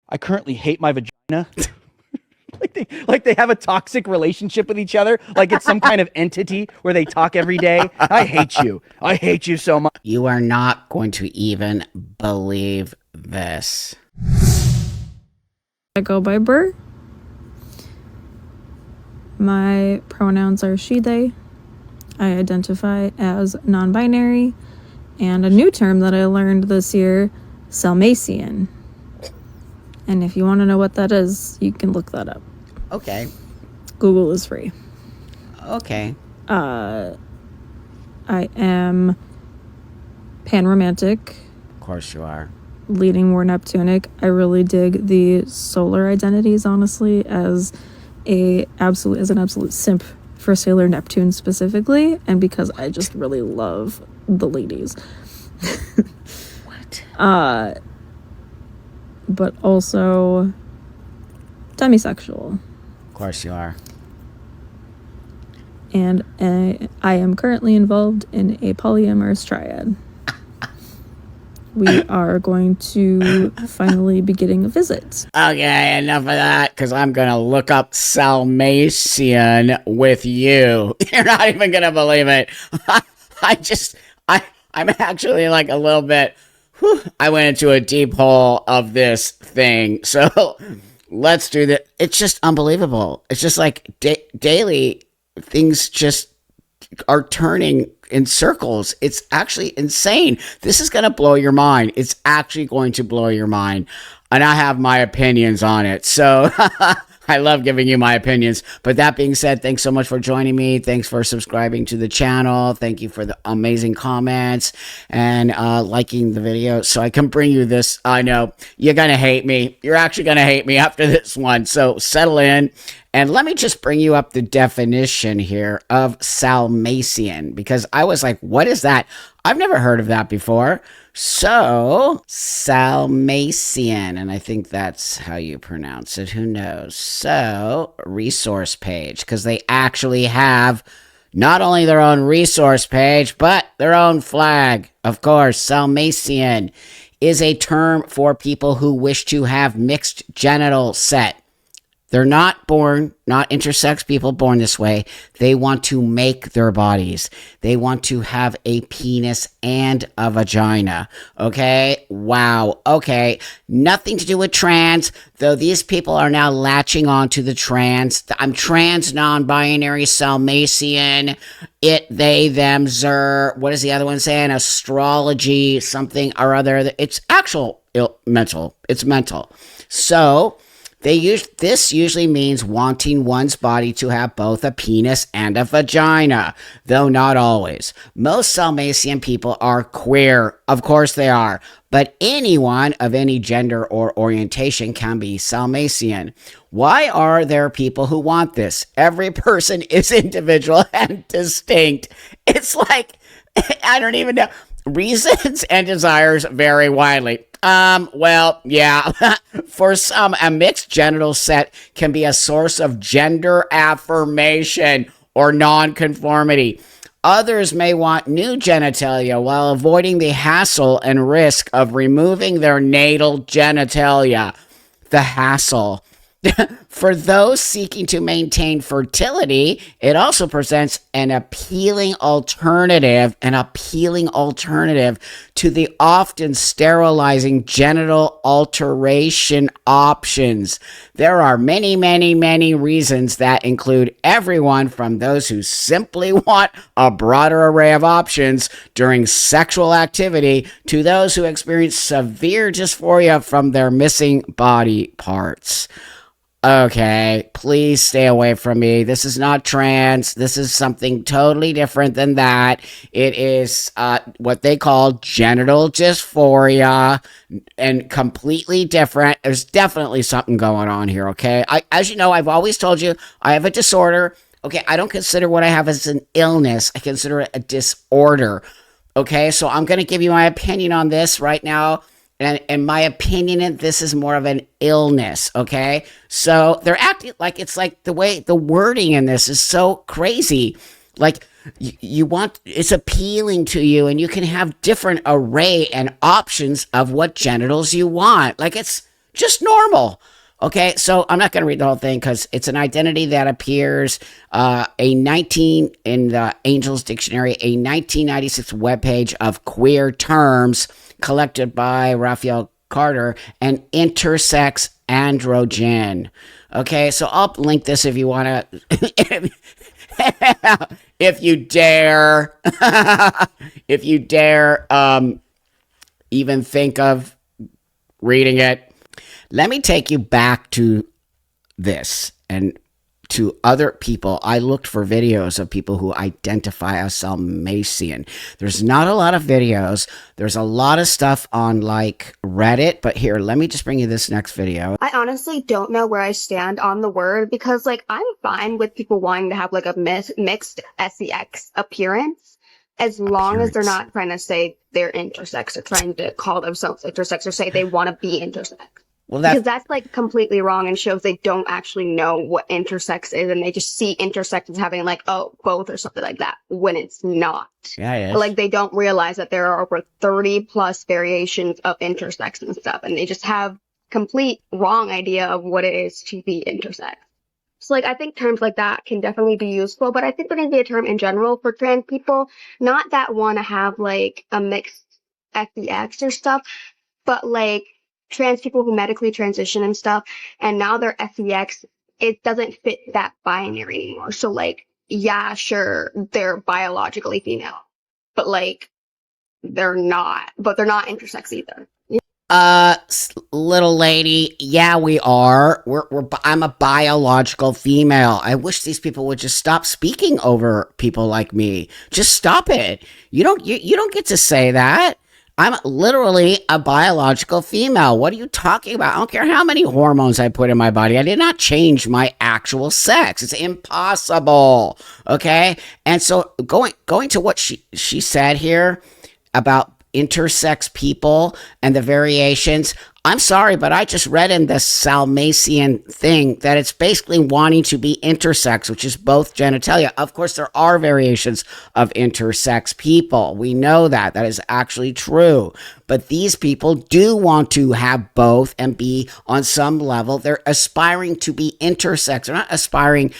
I currently hate my vagina. like they have a toxic relationship with each other. Like it's some kind of entity where they talk every day. I hate you. I hate you so much. You are not going to even believe this. I go by Burr. My pronouns are she, they. I identify as non-binary. And a new term that I learned this year, Salmacian. And if you want to know what that is, you can look that up. Okay. Google is free. Okay. I am panromantic. Of course you are. Leaning more Neptunic. I really dig the solar identities, honestly, as an absolute simp for Sailor Neptune specifically, and because I just really love the ladies. What? But also demisexual. Of course you are. And I am currently involved in a polyamorous triad. We are going to finally be getting a visit. Okay, enough of that, because I'm going to look up Salmation with you. You're not even going to believe it. I'm actually like a little bit, I went into a deep hole of this thing. So let's do that. It's just unbelievable. It's just like daily things just are turning in circles. It's actually insane. This is going to blow your mind. It's actually going to blow your mind. And I have my opinions on it. So I love giving you my opinions. But that being said, thanks so much for joining me. Thanks for subscribing to the channel. Thank you for the amazing comments and liking the video so I can bring you this. I know you're going to hate me. You're actually going to hate me after this one. So settle in. And let me just bring you up the definition here of Salmacian, because I was like, what is that? I've never heard of that before. So, Salmacian, and I think that's how you pronounce it. Who knows? So, resource page, because they actually have not only their own resource page, but their own flag. Of course, Salmacian is a term for people who wish to have mixed genital set. They're not intersex people born this way. They want to make their bodies. They want to have a penis and a vagina. Okay? Wow. Okay. Nothing to do with trans, though these people are now latching on to the trans. I'm trans, non-binary, Salmacian, it, they, them, zer. What is the other one saying? Astrology, something or other. It's actual mental. It's mental. So, this usually means wanting one's body to have both a penis and a vagina, though not always. Most Salmacian people are queer. Of course they are. But anyone of any gender or orientation can be Salmacian. Why are there people who want this? Every person is individual and distinct. It's like, I don't even know. Reasons and desires vary widely. Well, yeah. For some, a mixed genital set can be a source of gender affirmation or nonconformity. Others may want new genitalia while avoiding the hassle and risk of removing their natal genitalia. The hassle. For those seeking to maintain fertility, it also presents an appealing alternative to the often sterilizing genital alteration options. There are many, many, many reasons that include everyone from those who simply want a broader array of options during sexual activity to those who experience severe dysphoria from their missing body parts. Okay, please stay away from me. This is not trans. This is something totally different than that. It is what they call genital dysphoria and completely different. There's definitely something going on here, okay? As you know, I've always told you I have a disorder. Okay, I don't consider what I have as an illness. I consider it a disorder. Okay, so I'm going to give you my opinion on this right now. And my opinion, this is more of an illness, okay? So they're acting like it's like the way the wording in this is so crazy. Like you want, it's appealing to you and you can have different array and options of what genitals you want. Like it's just normal. Okay, so I'm not going to read the whole thing because it's an identity that appears in the Angel's Dictionary, a 1996 webpage of queer terms collected by Raphael Carter, and intersex androgen. Okay, so I'll link this if you want to. If you dare, if you dare, even think of reading it. Let me take you back to this and to other people. I looked for videos of people who identify as Salmacian. There's not a lot of videos. There's a lot of stuff on like Reddit, but here, let me just bring you this next video. I honestly don't know where I stand on the word because, like, I'm fine with people wanting to have like a mixed sex appearance as long as they're not trying to say they're intersex or trying to call themselves intersex or say they want to be intersex. Well, Because that's like completely wrong and shows they don't actually know what intersex is and they just see intersex as having like, oh, both or something like that when it's not. Yeah, it is. Like they don't realize that there are over 30 plus variations of intersex and stuff and they just have complete wrong idea of what it is to be intersex. So like I think terms like that can definitely be useful, but I think there needs to be a term in general for trans people, not that want to have like a mixed sex or stuff, but like trans people who medically transition and stuff, and now they're sex, it doesn't fit that binary anymore. So like, yeah, sure, they're biologically female, but like, they're not intersex either. Little lady, yeah, we are. I'm a biological female. I wish these people would just stop speaking over people like me. Just stop it. You don't get to say that. I'm literally a biological female. What are you talking about? I don't care how many hormones I put in my body. I did not change my actual sex. It's impossible. Okay? And so going to what she said here about intersex people and the variations, I'm sorry, but I just read in the Salmacian thing that it's basically wanting to be intersex, which is both genitalia. Of course, there are variations of intersex people. We know that. That is actually true. But these people do want to have both and be on some level. They're aspiring to be intersex. They're not aspiring.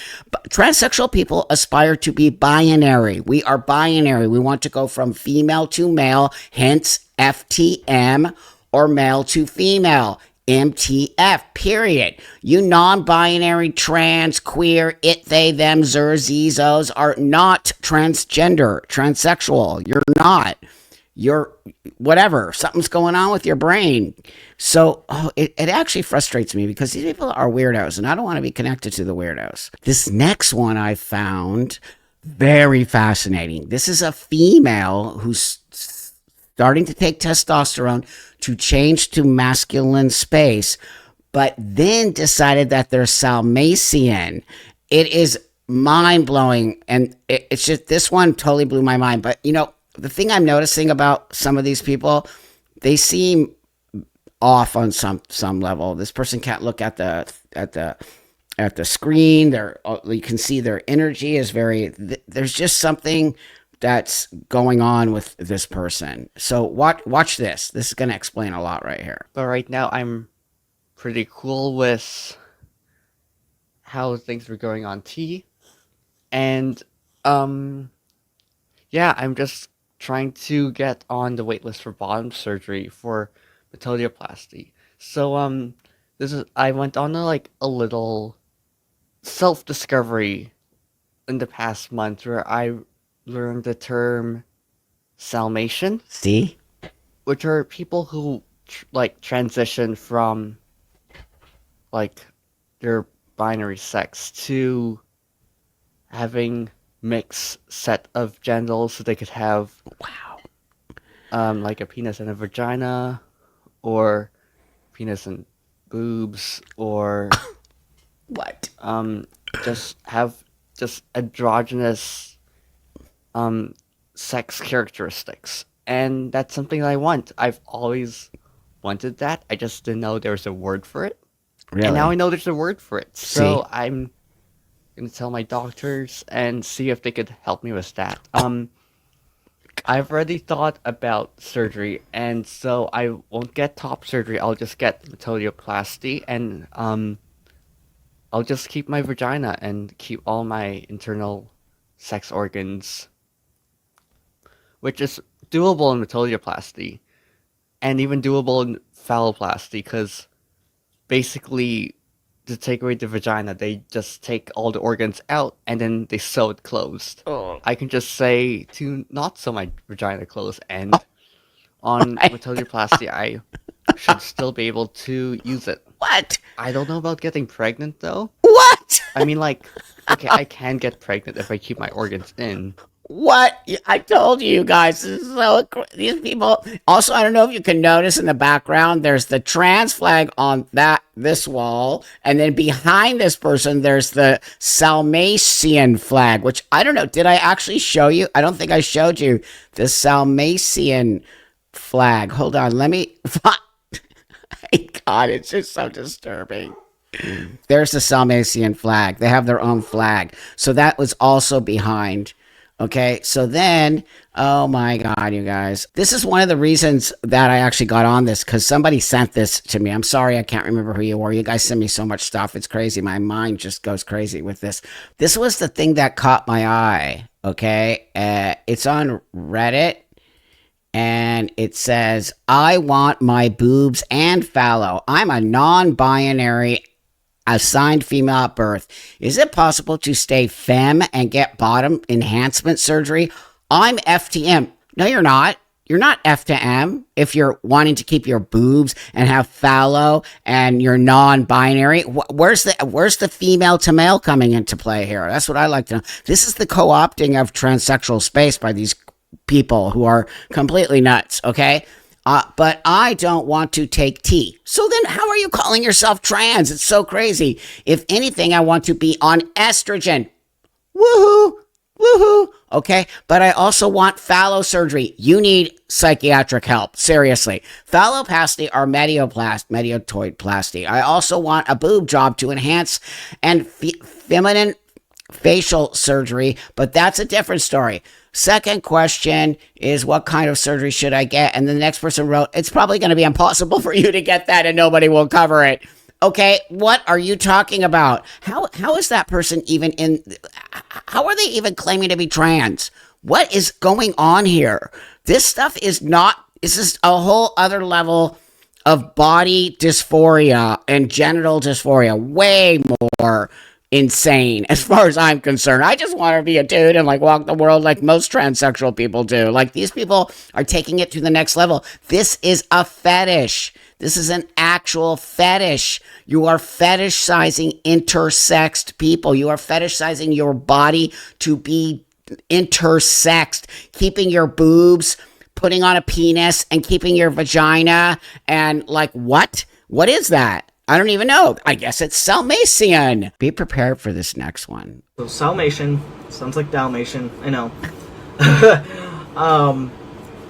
Transsexual people aspire to be binary. We are binary. We want to go from female to male, hence FTM, or male to female, MTF, period. You non-binary, trans, queer, it, they, them, zer, zos are not transgender, transsexual. You're not. You're whatever. Something's going on with your brain. So it actually frustrates me because these people are weirdos and I don't want to be connected to the weirdos. This next one I found very fascinating. This is a female who's starting to take testosterone to change to masculine space, but then decided that they're Salmacian. It is mind-blowing, and it's just, this one totally blew my mind. But, you know, the thing I'm noticing about some of these people, they seem off on some level. This person can't look at the screen. You can see their energy is there's just something that's going on with this person. So watch this. This is going to explain a lot right here. But right now, I'm pretty cool with how things were going on T. And, yeah, I'm just trying to get on the waitlist for bottom surgery for metodioplasty. So, I went on a little self-discovery in the past month where I learned the term Salmation. See? Which are people who transition from their binary sex to having mixed set of genitals so they could have like a penis and a vagina or penis and boobs or what? Just have just androgynous sex characteristics, and that's something that I want. I've always wanted that. I just didn't know there was a word for it. Really? And now I know there's a word for it. So I'm gonna tell my doctors and see if they could help me with that. I've already thought about surgery, and so I won't get top surgery. I'll just get metodioplasty, and I'll just keep my vagina and keep all my internal sex organs, which is doable in metodioplasty, and even doable in phalloplasty, because basically, to take away the vagina, they just take all the organs out and then they sew it closed. Oh. I can just say to not sew my vagina closed, and on metodioplasty, I should still be able to use it. What? I don't know about getting pregnant though. What? I mean, like, okay, I can get pregnant if I keep my organs in. What? I told you guys. This is so these people. Also, I don't know if you can notice in the background, there's the trans flag on this wall, and then behind this person, there's the Salmacian flag, which I don't know. Did I actually show you? I don't think I showed you the Salmacian flag. Hold on, let me. God, it's just so disturbing. There's the Salmacian flag. They have their own flag, so that was also behind. Okay, so then, oh my God, you guys. This is one of the reasons that I actually got on this, because somebody sent this to me. I'm sorry, I can't remember who you were. You guys send me so much stuff. It's crazy. My mind just goes crazy with this. This was the thing that caught my eye, okay? It's on Reddit, and it says, I want my boobs and phallo. I'm a non-binary assigned female at birth. Is it possible to stay femme and get bottom enhancement surgery? I'm FTM. No, you're not. You're not F to M if you're wanting to keep your boobs and have phallo and you're non-binary. Where's the female to male coming into play here? That's what I like to know. This is the co-opting of transsexual space by these people who are completely nuts, okay? But I don't want to take T. So then how are you calling yourself trans? It's so crazy. If anything, I want to be on estrogen. Woohoo! Woohoo! Okay, but I also want phallo surgery. You need psychiatric help. Seriously. Phalloplasty or mediotoidplasty. I also want a boob job to enhance and feminine facial surgery, but that's a different story. Second question is, what kind of surgery should I get? And the next person wrote, it's probably going to be impossible for you to get that and nobody will cover it. Okay, what are you talking about? How is that person even in? How are they even claiming to be trans? What is going on here? This stuff is not, this is a whole other level of body dysphoria and genital dysphoria. Way more insane as far as I'm concerned. I just want to be a dude and like walk the world like most transsexual people do. Like, these people are taking it to the next level. This is a fetish. This is an actual fetish. You are fetishizing intersexed people. You are fetishizing your body to be intersexed, keeping your boobs, putting on a penis, and keeping your vagina. And like, what? What is that? I don't even know. I guess it's Salmacian. Be prepared for this next one. So Salmation sounds like Dalmatian. I know.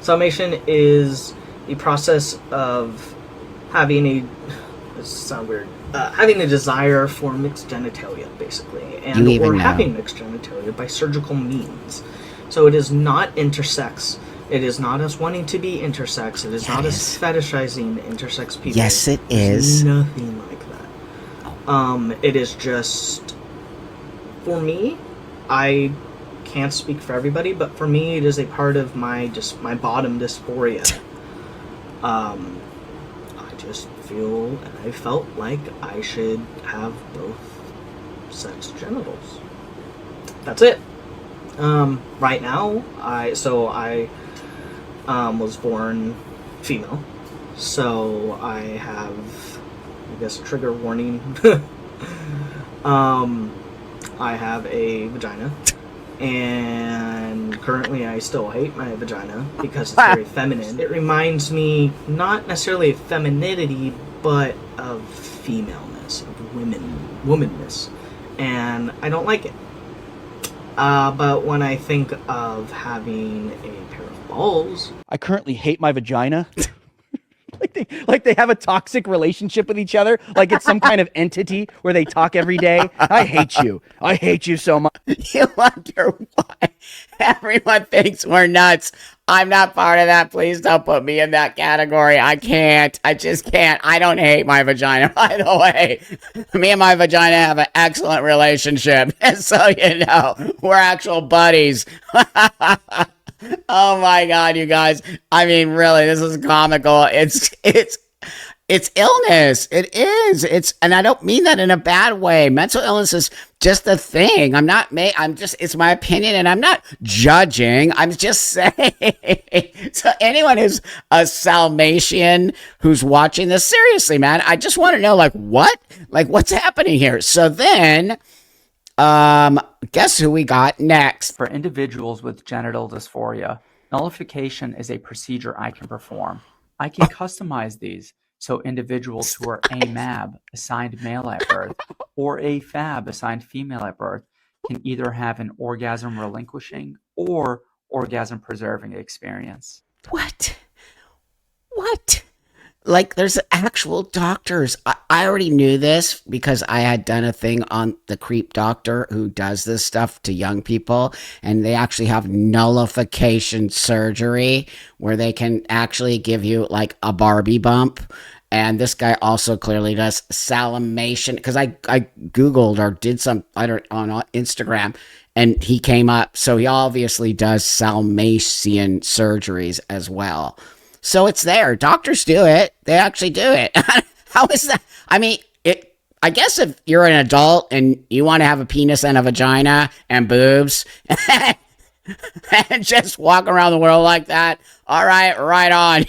Salmation is the process of having a. This sounds weird. Having a desire for mixed genitalia, basically, and or having mixed genitalia by surgical means. So it is not intersex. It is not us wanting to be intersex. It is not us fetishizing intersex people. Yes, it is. Nothing like that. It is just, for me, I can't speak for everybody, but for me, it is a part of my bottom dysphoria. I just feel, and I felt like I should have both sex genitals. That's it. Right now, I was born female, so I have, I guess, trigger warning. I have a vagina, and currently I still hate my vagina because it's very feminine. It reminds me not necessarily of femininity, but of femaleness, of womanness, and I don't like it. But when I think of having a pair of balls, I currently hate my vagina. Like they have a toxic relationship with each other. Like it's some kind of entity where they talk every day. I hate you. I hate you so much. You wonder why everyone thinks we're nuts. I'm not part of that. Please don't put me in that category. I can't. I just can't. I don't hate my vagina, by the way. Me and my vagina have an excellent relationship. So, you know, we're actual buddies. Oh my God, you guys. I mean, really, this is comical. It's illness. It is. And I don't mean that in a bad way. Mental illness is just a thing. It's my opinion and I'm not judging. I'm just saying. So anyone who's a Salmation who's watching this, seriously, man, I just want to know, like, what? Like, what's happening here? So then, guess who we got next? For individuals with genital dysphoria, nullification is a procedure I can perform. I can customize these so individuals who are AMAB, assigned male at birth, or AFAB, assigned female at birth, can either have an orgasm relinquishing or orgasm preserving experience. What? Like, there's actual doctors. I already knew this because I had done a thing on the Creep Doctor who does this stuff to young people, and they actually have nullification surgery where they can actually give you like a Barbie bump. And this guy also clearly does Salmation, because I Googled or did some on Instagram and he came up. So he obviously does Salmacian surgeries as well. So it's there. Doctors do it. They actually do it. How is that? I mean, I guess if you're an adult and you want to have a penis and a vagina and boobs and just walk around the world like that, all right, right on,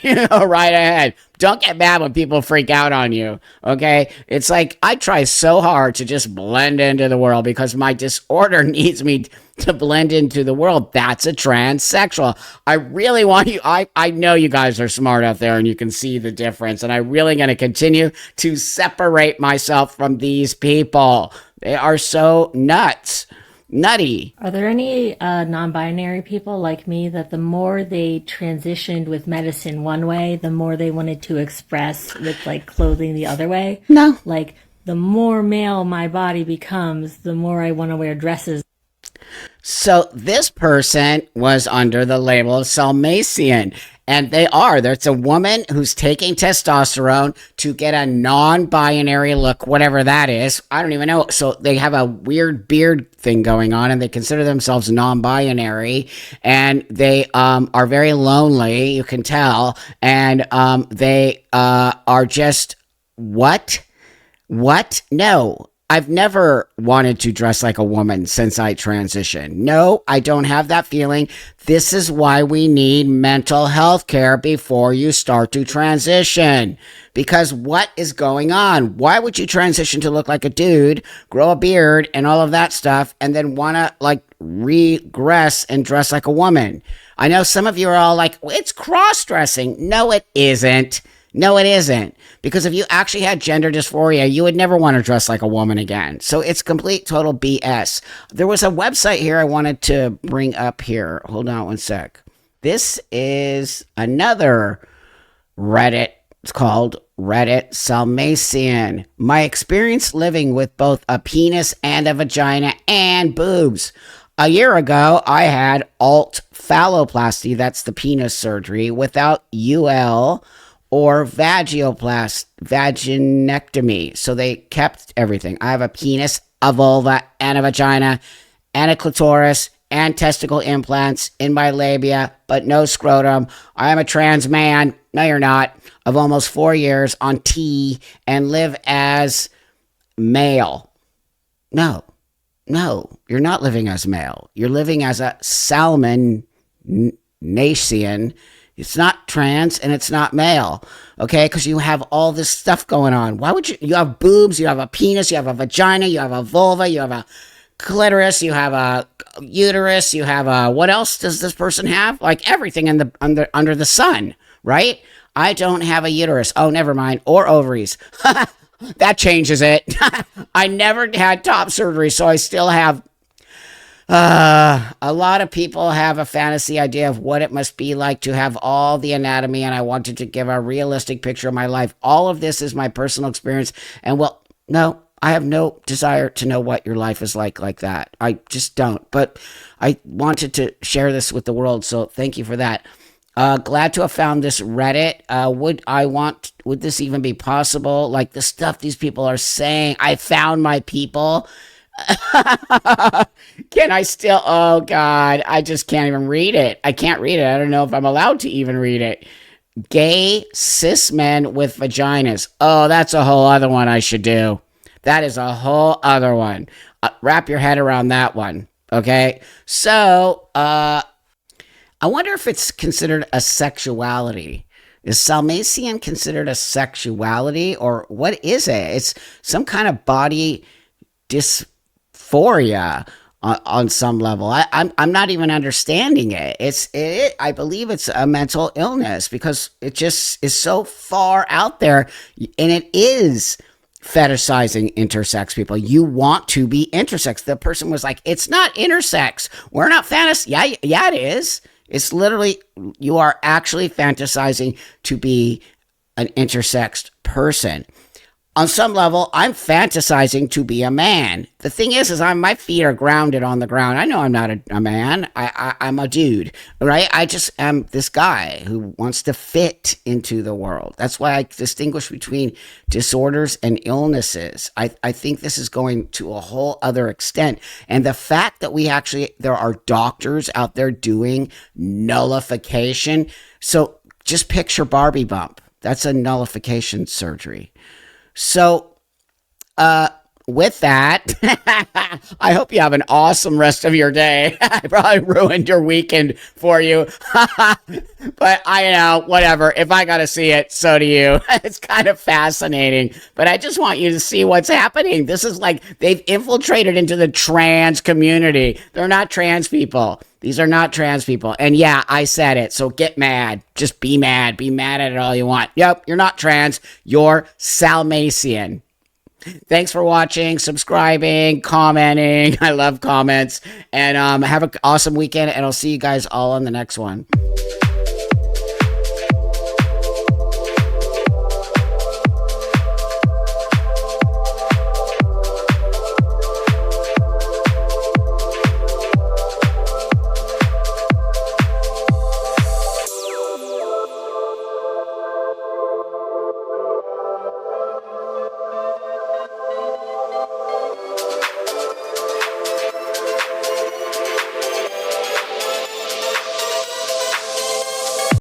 right ahead. Don't get mad when people freak out on you, okay? It's like I try so hard to just blend into the world because my disorder needs me to blend into the world. That's a transsexual. I really want you, I know you guys are smart out there and you can see the difference, and I'm really going to continue to separate myself from these people. They are so nutty. Are there any non-binary people like me that the more they transitioned with medicine one way, the more they wanted to express with like clothing the other way? No. Like the more male my body becomes, the more I want to wear dresses. So this person was under the label of Salmacian, and there's a woman who's taking testosterone to get a non-binary look, whatever that is. I don't even know. So they have a weird beard thing going on, and they consider themselves non-binary, and they are very lonely, you can tell, and they are just, what? No. I've never wanted to dress like a woman since I transitioned. No, I don't have that feeling. This is why we need mental health care before you start to transition. Because what is going on? Why would you transition to look like a dude, grow a beard and all of that stuff, and then want to like regress and dress like a woman? I know some of you are all like, it's cross-dressing. No, it isn't. No, it isn't. Because if you actually had gender dysphoria, you would never want to dress like a woman again. So it's complete, total BS. There was a website here I wanted to bring up here. Hold on one sec. This is another Reddit. It's called Reddit Salmacian. My experience living with both a penis and a vagina and boobs. A year ago, I had alt phalloplasty. That's the penis surgery without UL or vaginectomy. So they kept everything. I have a penis, a vulva, and a vagina, and a clitoris, and testicle implants in my labia, but no scrotum. I am a trans man. No, you're not. Of almost 4 years on T and live as male. No, you're not living as male. You're living as a Salmacian. It's not trans and it's not male, okay? Because you have all this stuff going on. Why would you have boobs, you have a penis, you have a vagina, you have a vulva, you have a clitoris, you have a uterus, you have a, what else does this person have? Like everything in the under the sun, right? I don't have a uterus. Oh, never mind. Or ovaries. That changes it. I never had top surgery, so I still have A lot of people have a fantasy idea of what it must be like to have all the anatomy, and I wanted to give a realistic picture of my life. All of this is my personal experience, and well, no, I have no desire to know what your life is like that. I just don't. But I wanted to share this with the world, so thank you for that. Glad to have found this Reddit. Would this even be possible? Like the stuff these people are saying, I found my people. Can I still? Oh God, I just can't even read it. I can't read it. I don't know if I'm allowed to even read it. Gay cis men with vaginas. Oh, that's a whole other one I should do. That is a whole other one. Wrap your head around that one. Okay. So, I wonder if it's considered a sexuality. Is Salmacian considered a sexuality, or what is it? It's some kind of body dysphoria on some level. I'm not even understanding it. I believe it's a mental illness because it just is so far out there, and it is fetishizing intersex people. You want to be intersex. The person was like, it's not intersex. We're not fantasy. Yeah, it is. It's literally, you are actually fantasizing to be an intersexed person. On some level, I'm fantasizing to be a man. The thing is my feet are grounded on the ground. I know I'm not a man. I'm a dude, right? I just am this guy who wants to fit into the world. That's why I distinguish between disorders and illnesses. I think this is going to a whole other extent. And the fact that there are doctors out there doing nullification. So just picture Barbie bump. That's a nullification surgery. So, with that, I hope you have an awesome rest of your day. I probably ruined your weekend for you, but I know, whatever. If I got to see it, so do you. It's kind of fascinating, but I just want you to see what's happening. This is like they've infiltrated into the trans community. They're not trans people. These are not trans people. And yeah, I said it. So get mad. Just be mad. Be mad at it all you want. Yep, you're not trans. You're Salmacian. Thanks for watching, subscribing, commenting. I love comments. And have an awesome weekend. And I'll see you guys all on the next one.